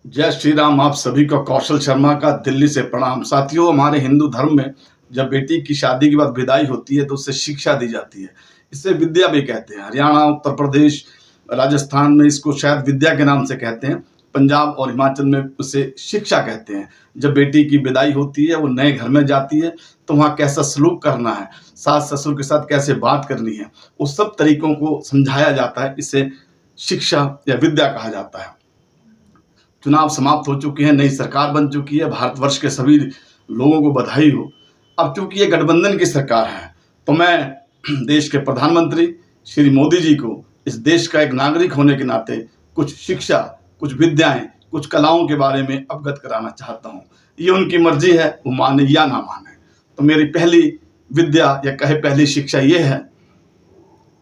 जय श्री राम। आप सभी को कौशल शर्मा का दिल्ली से प्रणाम। साथियों, हमारे हिंदू धर्म में जब बेटी की शादी के बाद विदाई होती है तो उससे शिक्षा दी जाती है। इसे विद्या भी कहते हैं। हरियाणा, उत्तर प्रदेश, राजस्थान में इसको शायद विद्या के नाम से कहते हैं। पंजाब और हिमाचल में उसे शिक्षा कहते हैं। जब बेटी की विदाई होती है, वो नए घर में जाती है, तो वहाँ कैसा सलूक करना है, सास ससुर के साथ कैसे बात करनी है, उस सब तरीकों को समझाया जाता है। इसे शिक्षा या विद्या कहा जाता है। चुनाव समाप्त हो चुके हैं, नई सरकार बन चुकी है। भारतवर्ष के सभी लोगों को बधाई हो। अब चूंकि ये गठबंधन की सरकार है, तो मैं देश के प्रधानमंत्री श्री मोदी जी को इस देश का एक नागरिक होने के नाते कुछ शिक्षा, कुछ विद्याएं, कुछ कलाओं के बारे में अवगत कराना चाहता हूँ। ये उनकी मर्जी है, वो माने या ना माने। तो मेरी पहली विद्या या कहे पहली शिक्षा ये है,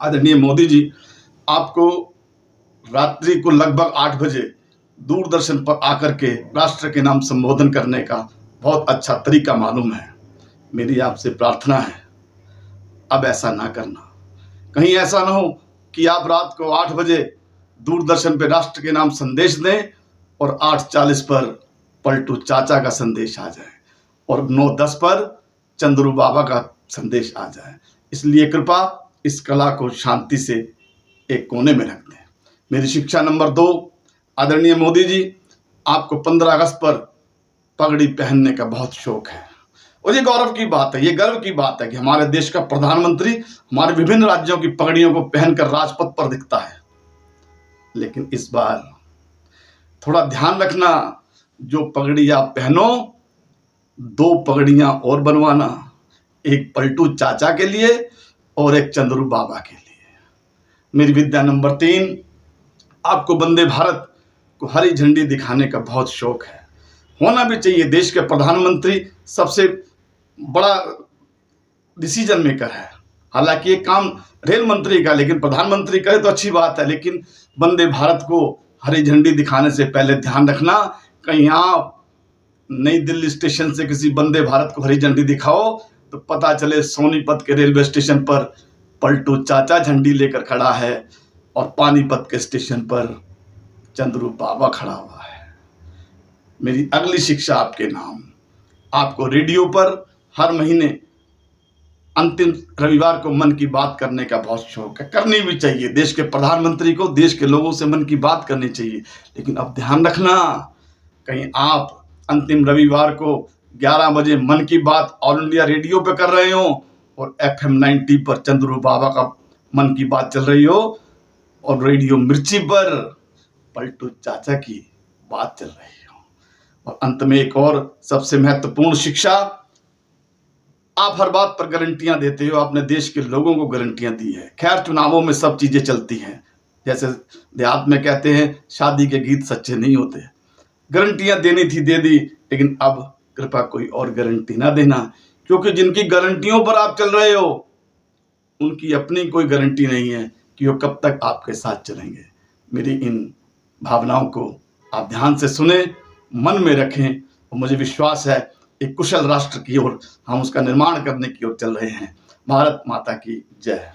आदरणीय मोदी जी, आपको रात्रि को लगभग 8 बजे दूरदर्शन पर आकर के राष्ट्र के नाम संबोधन करने का बहुत अच्छा तरीका मालूम है। मेरी आपसे प्रार्थना है, अब ऐसा ना करना। कहीं ऐसा ना हो कि आप रात को 8 बजे दूरदर्शन पर राष्ट्र के नाम संदेश दें और 8:40 पर पलटू चाचा का संदेश आ जाए और 9:10 पर चंद्रू बाबा का संदेश आ जाए। इसलिए कृपा इस कला को शांति से एक कोने में रख दें। मेरी शिक्षा नंबर 2, आदरणीय मोदी जी, आपको 15 अगस्त पर पगड़ी पहनने का बहुत शौक है और ये गौरव की बात है, ये गर्व की बात है कि हमारे देश का प्रधानमंत्री हमारे विभिन्न राज्यों की पगड़ियों को पहनकर राजपथ पर दिखता है। लेकिन इस बार थोड़ा ध्यान रखना, जो पगड़ी आप पहनो, 2 पगड़ियां और बनवाना, एक पलटू चाचा के लिए और एक चंद्रू बाबा के लिए। मेरी विद्या नंबर 3, आपको वंदे भारत को हरी झंडी दिखाने का बहुत शौक है। होना भी चाहिए। देश के प्रधानमंत्री सबसे बड़ा डिसीजन मेकर है। हालांकि ये काम रेल मंत्री का, लेकिन प्रधानमंत्री करे तो अच्छी बात है। लेकिन वंदे भारत को हरी झंडी दिखाने से पहले ध्यान रखना, कहीं आप नई दिल्ली स्टेशन से किसी वंदे भारत को हरी झंडी दिखाओ तो पता चले सोनीपत के रेलवे स्टेशन पर पलटू चाचा झंडी लेकर खड़ा है और पानीपत के स्टेशन पर चंद्रू बाबा खड़ा हुआ है। मेरी अगली शिक्षा आपके नाम, आपको रेडियो पर हर महीने अंतिम रविवार को मन की बात करने का बहुत शौक है। करनी भी चाहिए। देश के प्रधानमंत्री को देश के लोगों से मन की बात करनी चाहिए। लेकिन अब ध्यान रखना, कहीं आप अंतिम रविवार को 11 बजे मन की बात ऑल इंडिया रेडियो पे कर रहे हो और FM 90 पर चंद्रू बाबा का मन की बात चल रही हो और रेडियो मिर्ची पर पलटू चाचा की बात चल रही हो। और अंत में एक और सबसे महत्वपूर्ण शिक्षा, आप हर बात पर गारंटियां देते हो। आपने देश के लोगों को गारंटियां दी है। खैर, चुनावों में सब चीजें चलती हैं। जैसे देहात में कहते हैं, शादी के गीत सच्चे नहीं होते। गारंटियां देनी थी, दे दी, लेकिन अब कृपा कोई और गारंटी ना देना, क्योंकि जिनकी गारंटियों पर आप चल रहे हो उनकी अपनी कोई गारंटी नहीं है कि वो कब तक आपके साथ चलेंगे। मेरी इन भावनाओं को आप ध्यान से सुने, मन में रखें और मुझे विश्वास है एक कुशल राष्ट्र की ओर हम उसका निर्माण करने की ओर चल रहे हैं। भारत माता की जय।